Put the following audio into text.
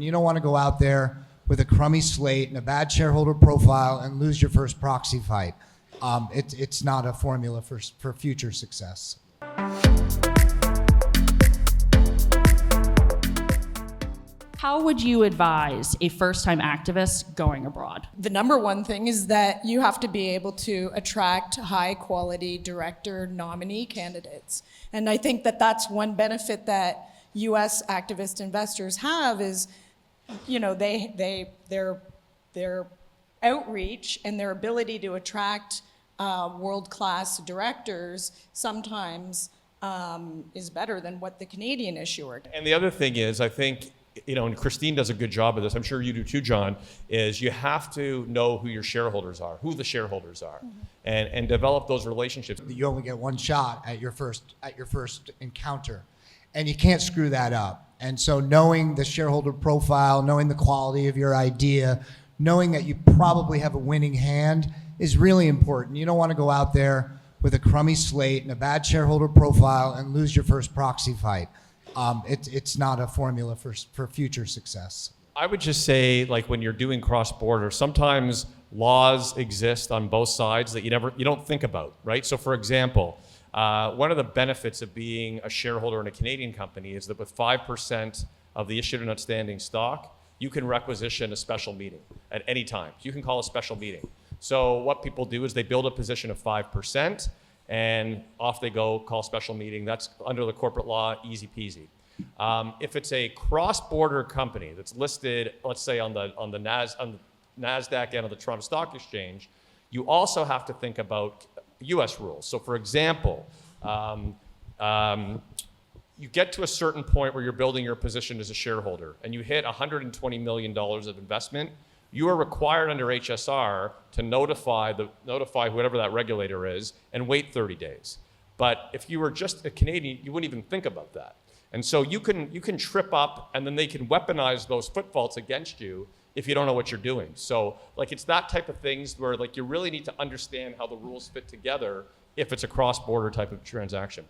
You don't want to go out there with a crummy slate and a bad shareholder profile and lose your first proxy fight. It's not a formula for future success. How would you advise a first-time activist going abroad? The number one thing is that you have to be able to attract high-quality director nominee candidates. And I think that that's one benefit that U.S. activist investors have is, you know, their outreach and their ability to attract world-class directors sometimes is better than what the Canadian issuer did. And the other thing is, I think, you know, and Christine does a good job of this, I'm sure you do too, John, is you have to know who your shareholders are, who the shareholders are, and develop those relationships. You only get one shot at your first encounter, and you can't screw that up. And so knowing the shareholder profile, knowing the quality of your idea, knowing that you probably have a winning hand is really important. You don't want to go out there with a crummy slate and a bad shareholder profile and lose your first proxy fight. It's not a formula for future success. I would just say, like, when you're doing cross-border, sometimes laws exist on both sides that you don't think about, right? So for example, one of the benefits of being a shareholder in a Canadian company is that with 5% of the issued and outstanding stock, you can requisition a special meeting at any time. You can call a special meeting. So what people do is they build a position of 5%, and off they go, call special meeting. That's under the corporate law, easy peasy. If it's a cross-border company that's listed, let's say on the NASDAQ and on the Toronto Stock Exchange, you also have to think about US rules. So for example, you get to a certain point where you're building your position as a shareholder and you hit $120 million of investment, you are required under HSR to notify whoever that regulator is and wait 30 days. But if you were just a Canadian, you wouldn't even think about that. And so you can trip up, and then they can weaponize those foot faults against you if you don't know what you're doing. So like, it's that type of things where, like, you really need to understand how the rules fit together if it's a cross-border type of transaction.